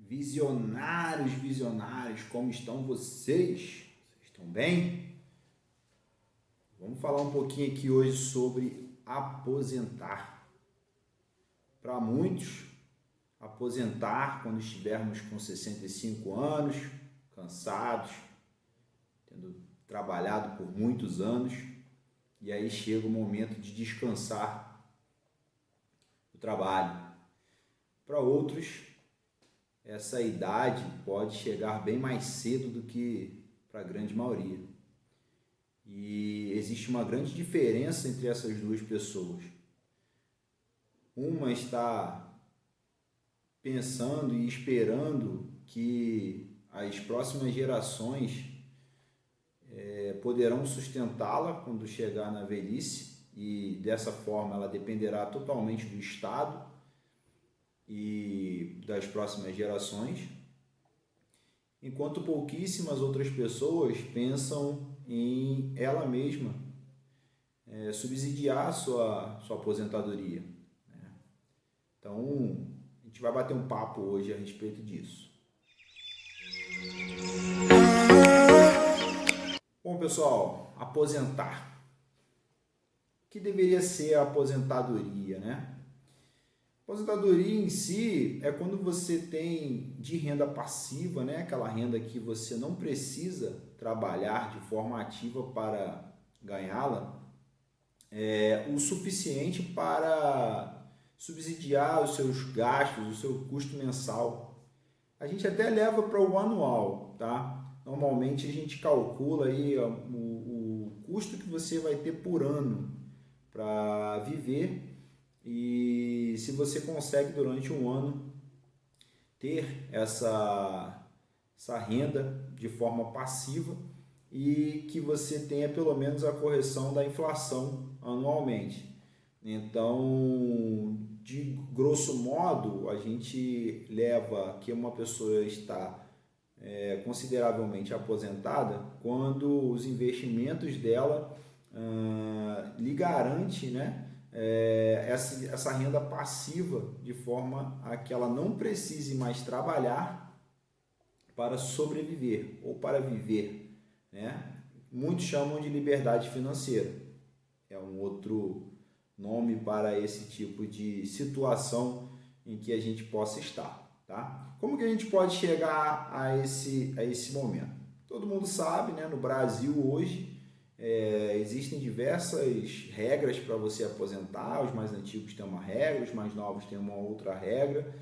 Visionários, visionários, como estão vocês? Vocês estão bem? Vamos falar um pouquinho aqui hoje sobre aposentar. Para muitos, aposentar quando estivermos com 65 anos, cansados, tendo trabalhado por muitos anos, e aí chega o momento de descansar do trabalho. Para outros, essa idade pode chegar bem mais cedo do que para a grande maioria. E existe uma grande diferença entre essas duas pessoas. Uma está pensando e esperando que as próximas gerações poderão sustentá-la quando chegar na velhice, e dessa forma ela dependerá totalmente do Estado e das próximas gerações, enquanto pouquíssimas outras pessoas pensam em ela mesma subsidiar a sua aposentadoria. Então, a gente vai bater um papo hoje a respeito disso. Bom, pessoal, aposentar. O que deveria ser a aposentadoria, né? Aposentadoria em si é quando você tem de renda passiva, né? Aquela renda que você não precisa trabalhar de forma ativa para ganhá-la, o suficiente para subsidiar os seus gastos, o seu custo mensal. A gente até leva para o anual, tá? Normalmente a gente calcula aí o custo que você vai ter por ano para viver. E se você consegue durante um ano ter essa renda de forma passiva e que você tenha pelo menos a correção da inflação anualmente. Então, de grosso modo, a gente leva que uma pessoa está consideravelmente aposentada quando os investimentos dela lhe garante, né, essa renda passiva, de forma a que ela não precise mais trabalhar para sobreviver ou para viver, né? Muitos chamam de liberdade financeira, é um outro nome para esse tipo de situação em que a gente possa estar, tá? Como que a gente pode chegar a esse momento? Todo mundo sabe, né? No Brasil hoje existem diversas regras para você aposentar. Os mais antigos têm uma regra, os mais novos têm uma outra regra,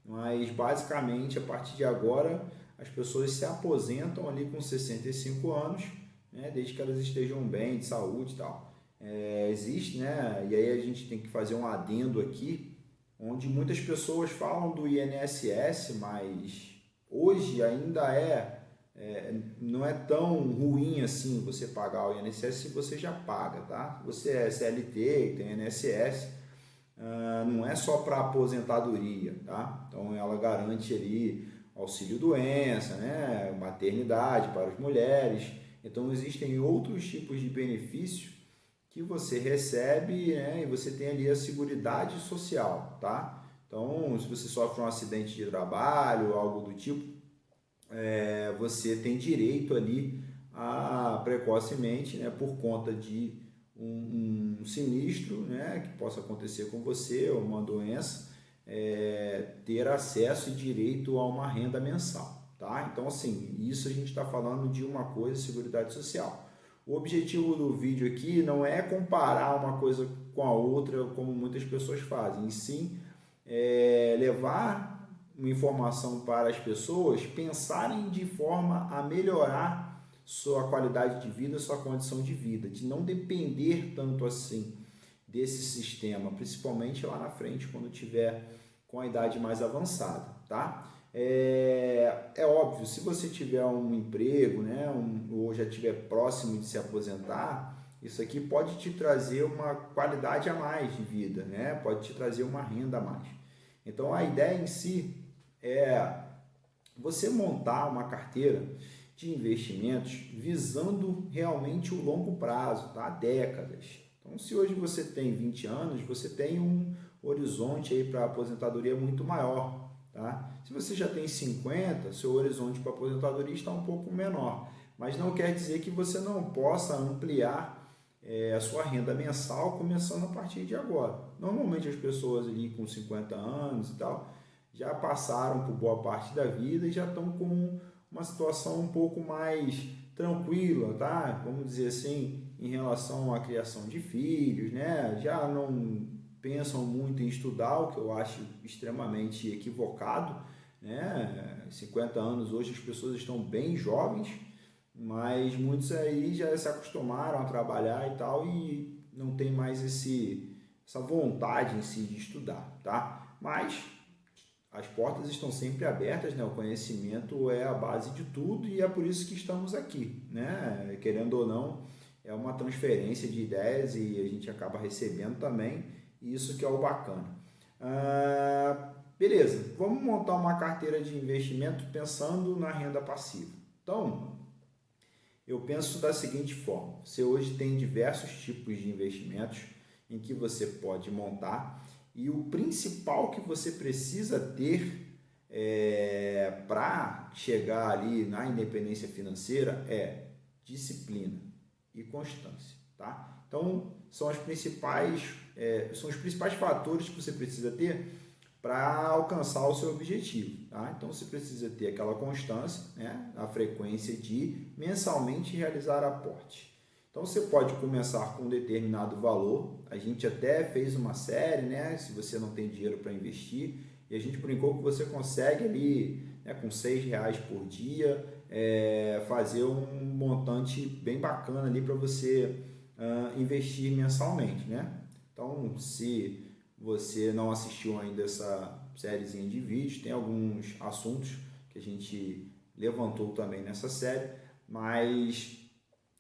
mas basicamente a partir de agora as pessoas se aposentam ali com 65 anos, né, desde que elas estejam bem, de saúde e tal. Existe, né, e aí a gente tem que fazer um adendo aqui, onde muitas pessoas falam do INSS, mas hoje ainda não é tão ruim assim você pagar o INSS se você já paga, tá? Você é CLT e tem INSS, não é só para aposentadoria, tá? Então ela garante ali auxílio doença, né? Maternidade para as mulheres. Então existem outros tipos de benefícios que você recebe, né? E você tem ali a Seguridade Social, tá? Então, se você sofre um acidente de trabalho, algo do tipo, você tem direito ali a precocemente, né, por conta de um sinistro, né, que possa acontecer com você, ou uma doença, ter acesso e direito a uma renda mensal, tá? Então, assim, isso a gente está falando de uma coisa, Seguridade Social. O objetivo do vídeo aqui não é comparar uma coisa com a outra, como muitas pessoas fazem, e sim levar uma informação para as pessoas pensarem de forma a melhorar sua qualidade de vida, sua condição de vida, de não depender tanto assim desse sistema, principalmente lá na frente, quando tiver com a idade mais avançada, tá? É óbvio, se você tiver um emprego, né, ou já estiver próximo de se aposentar, isso aqui pode te trazer uma qualidade a mais de vida, né? Pode te trazer uma renda a mais. Então, a ideia em si é você montar uma carteira de investimentos visando realmente o longo prazo, tá? Décadas. Então, se hoje você tem 20 anos, você tem um horizonte aí para aposentadoria muito maior, tá? Se você já tem 50, seu horizonte para aposentadoria está um pouco menor, mas não quer dizer que você não possa ampliar a sua renda mensal começando a partir de agora. Normalmente as pessoas ali com 50 anos e tal já passaram por boa parte da vida e já estão com uma situação um pouco mais tranquila, tá? Vamos dizer assim, em relação à criação de filhos, né? Já não pensam muito em estudar, o que eu acho extremamente equivocado, né? 50 anos hoje as pessoas estão bem jovens, mas muitos aí já se acostumaram a trabalhar e tal e não tem mais essa vontade em si de estudar, tá? Mas as portas estão sempre abertas, né? O conhecimento é a base de tudo e é por isso que estamos aqui, né? Querendo ou não, é uma transferência de ideias e a gente acaba recebendo também, e isso que é o bacana. Beleza, vamos montar uma carteira de investimento pensando na renda passiva. Então, eu penso da seguinte forma: você hoje tem diversos tipos de investimentos em que você pode montar, e o principal que você precisa ter para chegar ali na independência financeira é disciplina e constância, tá? Então, são os principais fatores que você precisa ter para alcançar o seu objetivo, tá? Então você precisa ter aquela constância, né, a frequência de mensalmente realizar aporte. Então você pode começar com um determinado valor. A gente até fez uma série, né, se você não tem dinheiro para investir, e a gente brincou que você consegue ali, né, com R$ 6 por dia, fazer um montante bem bacana ali para você investir mensalmente, né? Então, se você não assistiu ainda essa sériezinha de vídeos, tem alguns assuntos que a gente levantou também nessa série, mas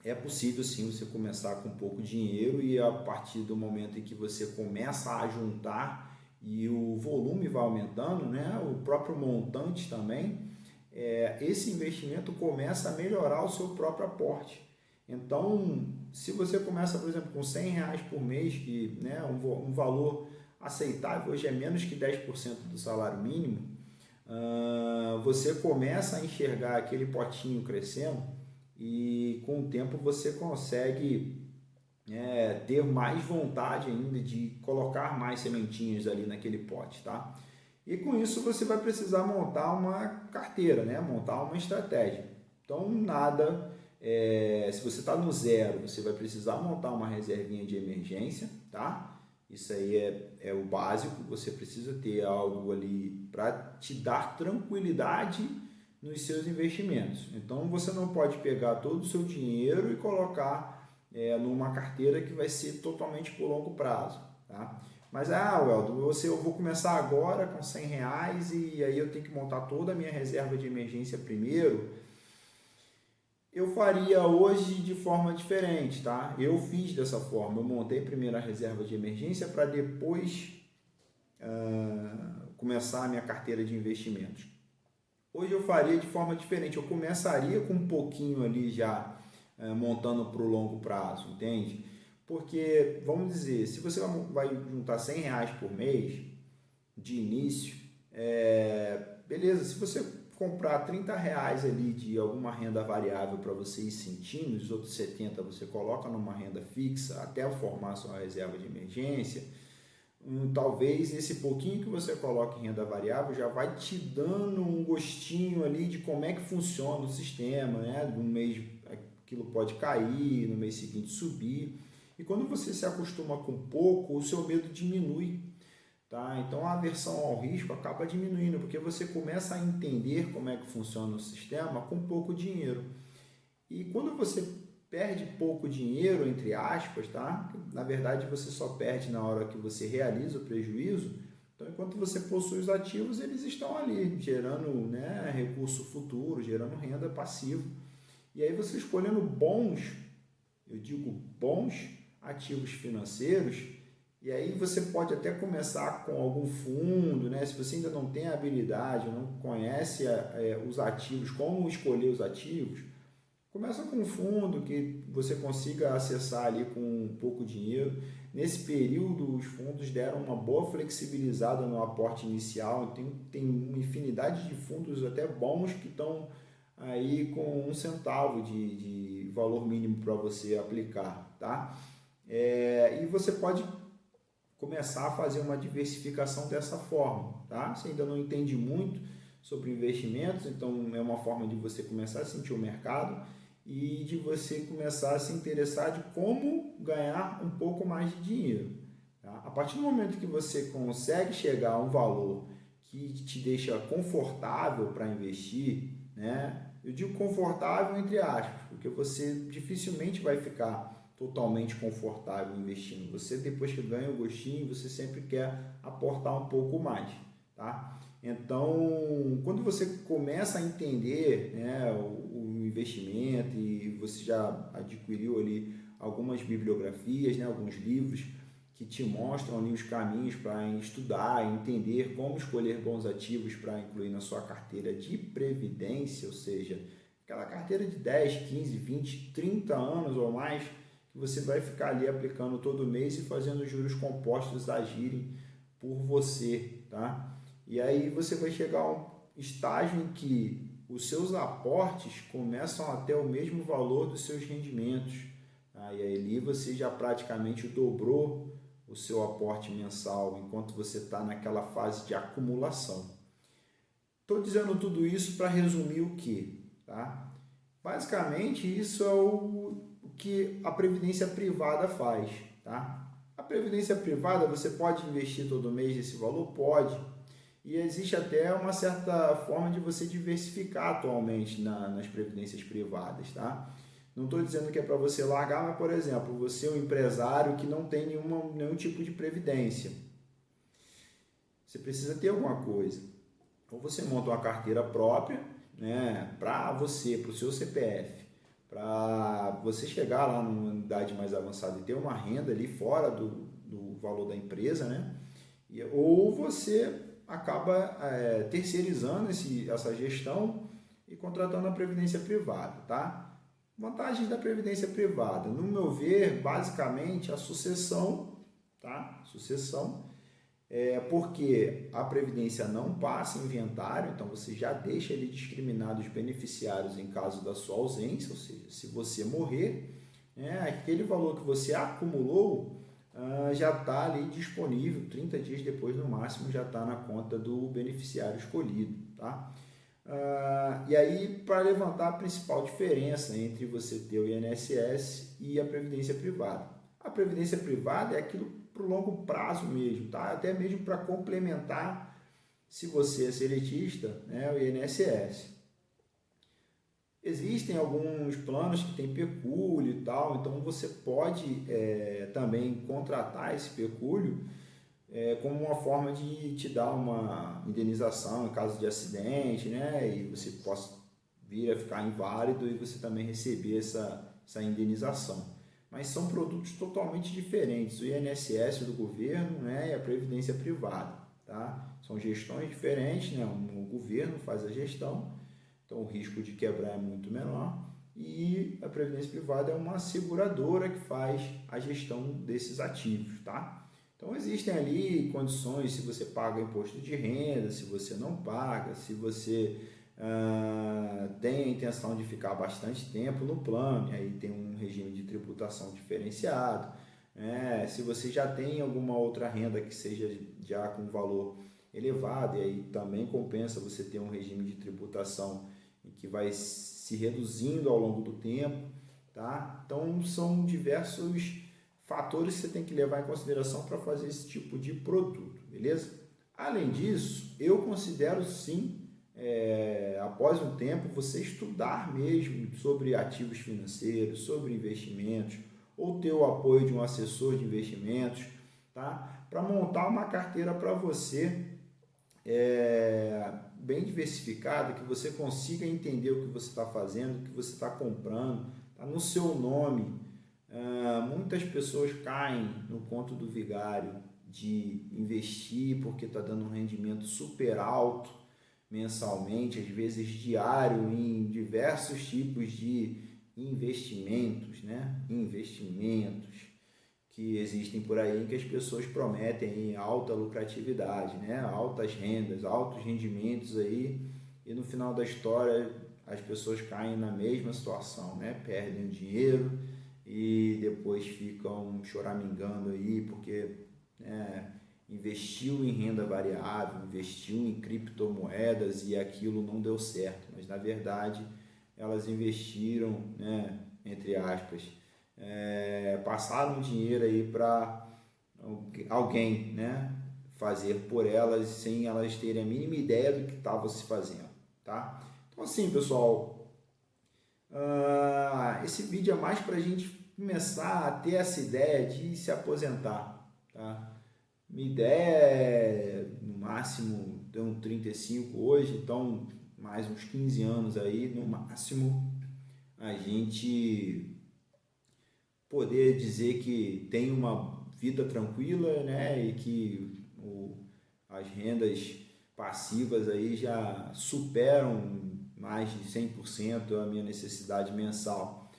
é possível sim você começar com pouco dinheiro e a partir do momento em que você começa a juntar e o volume vai aumentando, né, o próprio montante também, esse investimento começa a melhorar o seu próprio aporte. Então, se você começa, por exemplo, com R$ 100 por mês, que, né, um valor aceitável, hoje é menos que 10% do salário mínimo, você começa a enxergar aquele potinho crescendo e com o tempo você consegue ter mais vontade ainda de colocar mais sementinhas ali naquele pote, tá? E com isso você vai precisar montar uma carteira, né? Montar uma estratégia. Então se você está no zero, você vai precisar montar uma reservinha de emergência, tá? Isso aí é o básico, você precisa ter algo ali para te dar tranquilidade nos seus investimentos. Então você não pode pegar todo o seu dinheiro e colocar numa carteira que vai ser totalmente por longo prazo, tá? Mas, Weldo, eu vou começar agora com R$ 100 e aí eu tenho que montar toda a minha reserva de emergência primeiro. Eu faria hoje de forma diferente, tá? Eu fiz dessa forma, eu montei primeiro a reserva de emergência para depois começar a minha carteira de investimentos. Hoje eu faria de forma diferente, eu começaria com um pouquinho ali já montando para o longo prazo, entende? Porque, vamos dizer, se você vai juntar R$ 100 por mês de início, beleza, se você comprar R$ 30 ali de alguma renda variável para você ir sentindo, os outros 70 você coloca numa renda fixa até formar sua reserva de emergência, talvez esse pouquinho que você coloca em renda variável já vai te dando um gostinho ali de como é que funciona o sistema, né? No mês aquilo pode cair, no mês seguinte subir, e quando você se acostuma com pouco, o seu medo diminui. Tá? Então a aversão ao risco acaba diminuindo, porque você começa a entender como é que funciona o sistema com pouco dinheiro. E quando você perde pouco dinheiro, entre aspas, tá? Na verdade você só perde na hora que você realiza o prejuízo. Então, enquanto você possui os ativos, eles estão ali, gerando, né, recurso futuro, gerando renda passiva. E aí você escolhendo bons ativos financeiros, e aí você pode até começar com algum fundo, né? Se você ainda não tem a habilidade, não conhece os ativos, como escolher os ativos, Começa com um fundo que você consiga acessar ali com pouco dinheiro. Nesse período, os fundos deram uma boa flexibilizada no aporte inicial. Tem uma infinidade de fundos até bons que estão aí com 1 centavo de valor mínimo para você aplicar, tá? E você pode começar a fazer uma diversificação dessa forma, tá? Você ainda não entende muito sobre investimentos, então é uma forma de você começar a sentir o mercado e de você começar a se interessar de como ganhar um pouco mais de dinheiro, tá? A partir do momento que você consegue chegar a um valor que te deixa confortável para investir, né? Eu digo confortável entre aspas, porque você dificilmente vai ficar totalmente confortável investindo. Você, depois que ganha o gostinho, você sempre quer aportar um pouco mais, tá? Então, quando você começa a entender, né, o investimento e você já adquiriu ali algumas bibliografias, né, alguns livros que te mostram ali os caminhos para estudar, entender como escolher bons ativos para incluir na sua carteira de previdência, ou seja, aquela carteira de 10, 15, 20, 30 anos ou mais, que você vai ficar ali aplicando todo mês e fazendo os juros compostos agirem por você, tá? E aí você vai chegar a um estágio em que os seus aportes começam a ter o mesmo valor dos seus rendimentos, tá? E aí ali você já praticamente dobrou o seu aporte mensal, enquanto você está naquela fase de acumulação. Estou dizendo tudo isso para resumir o que, tá? Basicamente, isso é o que a previdência privada faz, tá? A previdência privada, você pode investir todo mês esse valor? Pode. E existe até uma certa forma de você diversificar atualmente nas previdências privadas, tá? Não estou dizendo que é para você largar, mas, por exemplo, você é um empresário que não tem nenhum tipo de previdência. Você precisa ter alguma coisa. Ou você monta uma carteira própria, né, para você, para o seu CPF, para você chegar lá numa idade mais avançada e ter uma renda ali fora do valor da empresa, né? Ou você acaba terceirizando essa gestão e contratando a previdência privada, tá? Vantagens da previdência privada, no meu ver, basicamente a sucessão, tá? Sucessão, porque a previdência não passa inventário, então você já deixa ali discriminados os beneficiários em caso da sua ausência, ou seja, se você morrer, aquele valor que você acumulou já está ali disponível, 30 dias depois no máximo já está na conta do beneficiário escolhido, tá? E aí, para levantar a principal diferença entre você ter o INSS e a previdência privada. A previdência privada é aquilo para o longo prazo mesmo, tá? Até mesmo para complementar, se você é seletista, né, o INSS. Existem alguns planos que têm pecúlio e tal, então você pode também contratar esse pecúlio como uma forma de te dar uma indenização em caso de acidente, né? E você possa vir a ficar inválido e você também receber essa indenização. Mas são produtos totalmente diferentes, o INSS do governo, né, e a previdência privada, tá? São gestões diferentes, né? O governo faz a gestão, então o risco de quebrar é muito menor, e a previdência privada é uma seguradora que faz a gestão desses ativos, tá? Então existem ali condições, se você paga imposto de renda, se você não paga, se você tem a intenção de ficar bastante tempo no plano, e aí tem um regime de tributação diferenciado, se você já tem alguma outra renda que seja já com valor elevado, e aí também compensa você ter um regime de tributação que vai se reduzindo ao longo do tempo, tá? Então são diversos fatores que você tem que levar em consideração para fazer esse tipo de produto, beleza? Além disso, eu considero sim, após um tempo, você estudar mesmo sobre ativos financeiros, sobre investimentos, ou ter o apoio de um assessor de investimentos, tá? Para montar uma carteira para você bem diversificada, que você consiga entender o que você está fazendo, o que você está comprando, tá no seu nome. Muitas pessoas caem no conto do vigário de investir porque está dando um rendimento super alto mensalmente, às vezes diário, em diversos tipos de investimentos, né? Investimentos que existem por aí, em que as pessoas prometem alta lucratividade, né? Altas rendas, altos rendimentos aí, e no final da história as pessoas caem na mesma situação, né? Perdem o dinheiro e depois ficam choramingando aí porque, né, investiu em renda variável, investiu em criptomoedas e aquilo não deu certo, mas na verdade elas investiram, né, entre aspas, passaram dinheiro aí para alguém, né, fazer por elas sem elas terem a mínima ideia do que estava se fazendo, tá? Então assim, pessoal, esse vídeo é mais para a gente começar a ter essa ideia de se aposentar, tá? Minha ideia é, no máximo, ter um 35 hoje, então mais uns 15 anos aí, no máximo, a gente poder dizer que tem uma vida tranquila, né, e que as rendas passivas aí já superam mais de 100% a minha necessidade mensal.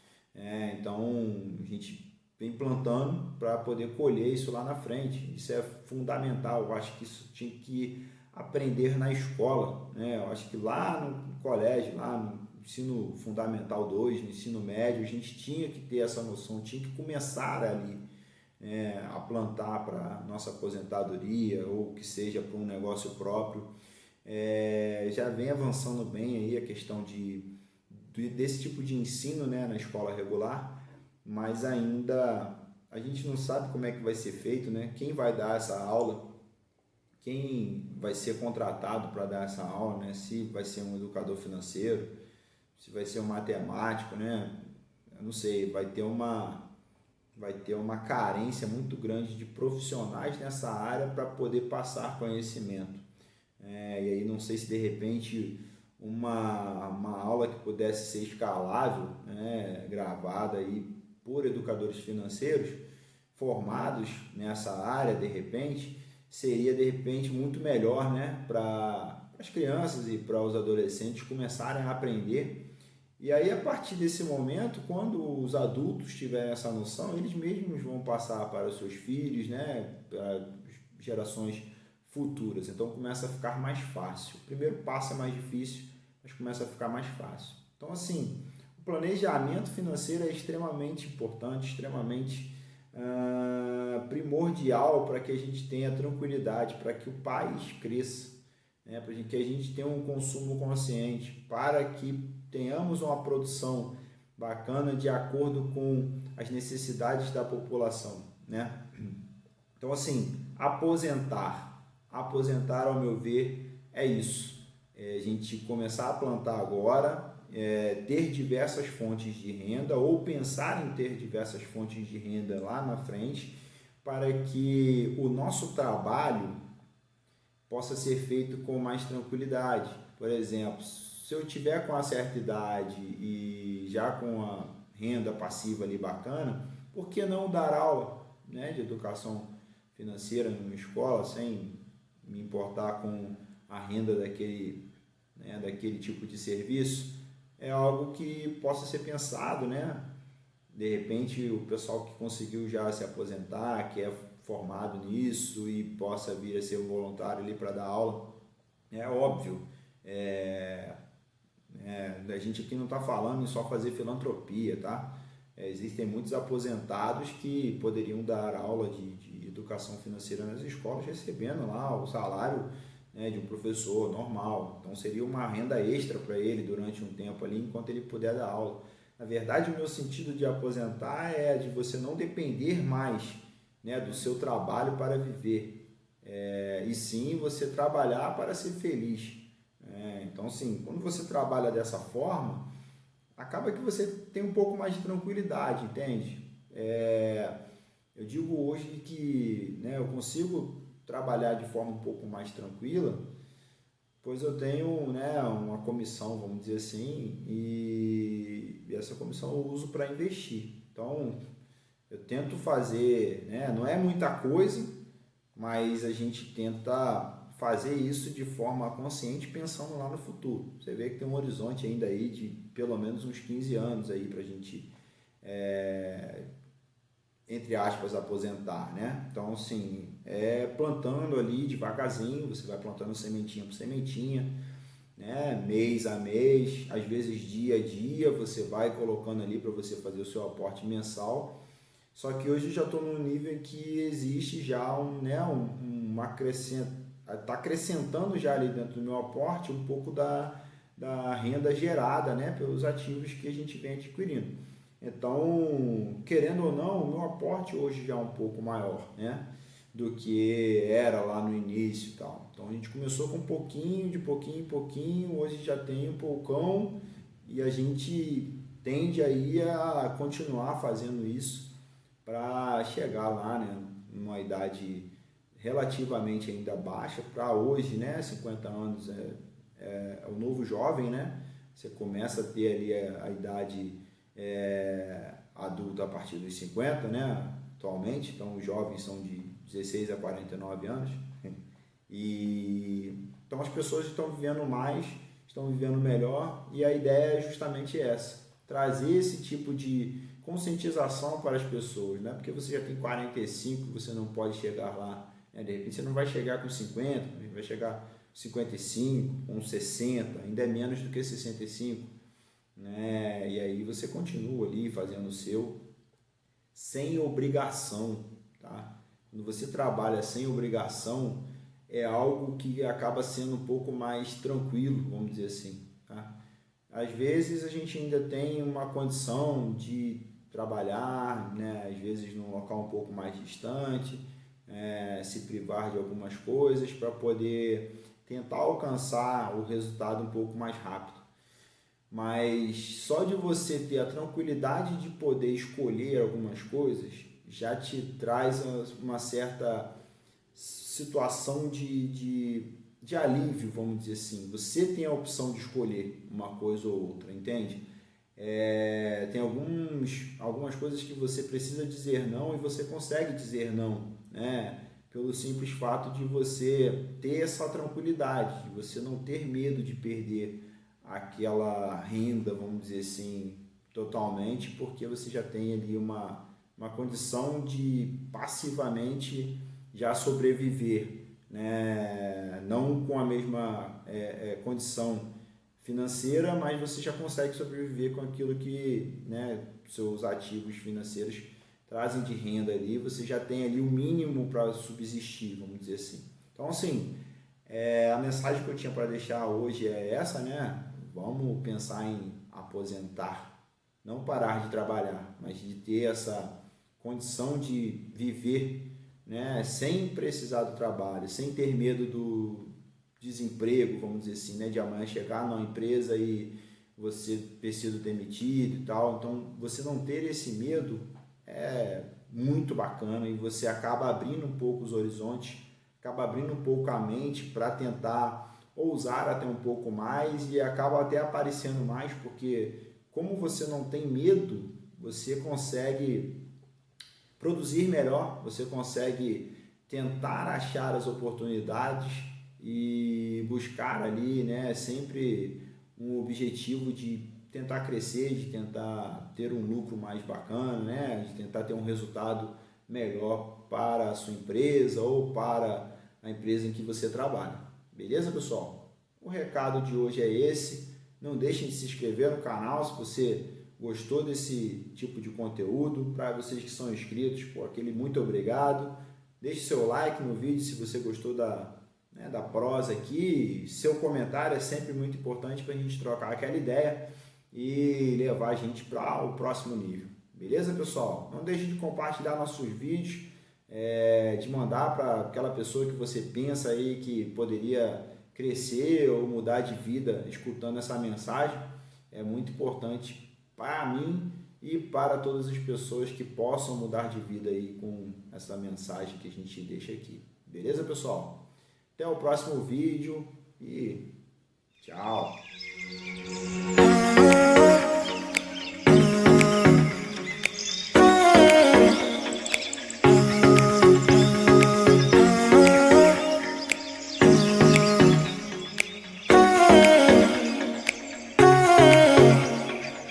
Então, a gente vem plantando para poder colher isso lá na frente. Isso é fundamental. Eu acho que isso tinha que aprender na escola, né? Eu acho que lá no colégio, lá no ensino fundamental 2, no ensino médio, a gente tinha que ter essa noção, tinha que começar ali, a plantar para nossa aposentadoria ou que seja para um negócio próprio. Já vem avançando bem aí a questão desse tipo de ensino, né, na escola regular, mas ainda a gente não sabe como é que vai ser feito, né? Quem vai dar essa aula, quem vai ser contratado para dar essa aula, né? Se vai ser um educador financeiro, se vai ser um matemático, né? Eu não sei, vai ter uma carência muito grande de profissionais nessa área para poder passar conhecimento. E aí não sei se de repente uma aula que pudesse ser escalável, né, gravada aí por educadores financeiros formados nessa área, de repente, seria de repente muito melhor, né, para as crianças e para os adolescentes começarem a aprender. E aí, a partir desse momento, quando os adultos tiverem essa noção, eles mesmos vão passar para os seus filhos, né, para gerações futuras. Então, começa a ficar mais fácil. O primeiro passo é mais difícil, mas começa a ficar mais fácil. Então, assim, o planejamento financeiro é extremamente importante, extremamente primordial para que a gente tenha tranquilidade, para que o país cresça, né, para que a gente tenha um consumo consciente, para que tenhamos uma produção bacana de acordo com as necessidades da população, né? Então, assim, aposentar, ao meu ver, é isso. A gente começar a plantar agora, ter diversas fontes de renda ou pensar em ter diversas fontes de renda lá na frente, para que o nosso trabalho possa ser feito com mais tranquilidade. Por exemplo, se eu tiver com uma certa idade e já com a renda passiva ali bacana, por que não dar aula, né, de educação financeira numa escola sem me importar com a renda daquele tipo de serviço? É algo que possa ser pensado, né? De repente o pessoal que conseguiu já se aposentar, que é formado nisso e possa vir a ser um voluntário ali para dar aula, é óbvio. A gente aqui não está falando em só fazer filantropia, tá? Existem muitos aposentados que poderiam dar aula de educação financeira nas escolas, recebendo lá o salário, né, de um professor normal. Então seria uma renda extra para ele durante um tempo ali, enquanto ele puder dar aula. Na verdade, o meu sentido de aposentar é de você não depender mais, né, do seu trabalho para viver, e sim você trabalhar para ser feliz. Então, assim, quando você trabalha dessa forma, acaba que você tem um pouco mais de tranquilidade, entende? Eu digo hoje que, né, eu consigo trabalhar de forma um pouco mais tranquila, pois eu tenho, né, uma comissão, vamos dizer assim, e essa comissão eu uso para investir. Então, eu tento fazer, né, não é muita coisa, mas a gente tenta fazer isso de forma consciente, pensando lá no futuro. Você vê que tem um horizonte ainda aí de pelo menos uns 15 anos aí para a gente, entre aspas, aposentar, né? Então, assim, plantando ali devagarzinho, você vai plantando sementinha por sementinha, né? Mês a mês, às vezes dia a dia, você vai colocando ali para você fazer o seu aporte mensal. Só que hoje eu já estou num nível em que existe já está acrescentando já ali dentro do meu aporte um pouco da renda gerada, né, pelos ativos que a gente vem adquirindo. Então, querendo ou não, o meu aporte hoje já é um pouco maior, né, do que era lá no início e tal. Então a gente começou com um pouquinho, de pouquinho em pouquinho, hoje já tem um poucão e a gente tende aí a continuar fazendo isso para chegar lá, né, numa idade relativamente ainda baixa, para hoje, né, 50 anos é o novo jovem, né, você começa a ter ali a idade adulta a partir dos 50, né, atualmente, então os jovens são de 16 a 49 anos, e então as pessoas estão vivendo mais, estão vivendo melhor, e a ideia é justamente essa, trazer esse tipo de conscientização para as pessoas, né? Porque você já tem 45, você não pode chegar lá, né? De repente você não vai chegar com 50, vai chegar com 55, com 60, ainda é menos do que 65, né? E aí você continua ali fazendo o seu, sem obrigação, tá? Quando você trabalha sem obrigação, é algo que acaba sendo um pouco mais tranquilo, vamos dizer assim, tá? Às vezes a gente ainda tem uma condição de trabalhar, né? Às vezes num local um pouco mais distante, se privar de algumas coisas para poder tentar alcançar o resultado um pouco mais rápido. Mas só de você ter a tranquilidade de poder escolher algumas coisas já te traz uma certa situação de alívio, vamos dizer assim. Você tem a opção de escolher uma coisa ou outra, entende? Tem algumas coisas que você precisa dizer não e você consegue dizer não, né? Pelo simples fato de você ter essa tranquilidade, de você não ter medo de perder aquela renda, vamos dizer assim, totalmente, porque você já tem ali uma condição de passivamente já sobreviver, né? Não com a mesma condição financeira, mas você já consegue sobreviver com aquilo que, né, seus ativos financeiros trazem de renda ali, você já tem ali o mínimo para subsistir, vamos dizer assim. Então, assim, a mensagem que eu tinha para deixar hoje é essa, né? Vamos pensar em aposentar, não parar de trabalhar, mas de ter essa condição de viver, né, sem precisar do trabalho, sem ter medo do desemprego, vamos dizer assim, né, de amanhã chegar numa empresa e você ter sido demitido e tal. Então, você não ter esse medo é muito bacana e você acaba abrindo um pouco os horizontes, acaba abrindo um pouco a mente para tentar ousar até um pouco mais e acaba até aparecendo mais, porque como você não tem medo, você consegue produzir melhor, você consegue tentar achar as oportunidades e buscar ali, né, sempre um objetivo de tentar crescer, de tentar ter um lucro mais bacana, né, de tentar ter um resultado melhor para a sua empresa ou para a empresa em que você trabalha. Beleza, pessoal? O recado de hoje é esse. Não deixem de se inscrever no canal se você gostou desse tipo de conteúdo. Para vocês que são inscritos, aquele muito obrigado. Deixe seu like no vídeo se você gostou da prosa aqui. Seu comentário é sempre muito importante para a gente trocar aquela ideia e levar a gente para o próximo nível. Beleza, pessoal? Não deixe de compartilhar nossos vídeos, de mandar para aquela pessoa que você pensa aí que poderia crescer ou mudar de vida escutando essa mensagem. É muito importante para mim e para todas as pessoas que possam mudar de vida aí com essa mensagem que a gente deixa aqui. Beleza, pessoal? Até o próximo vídeo e tchau!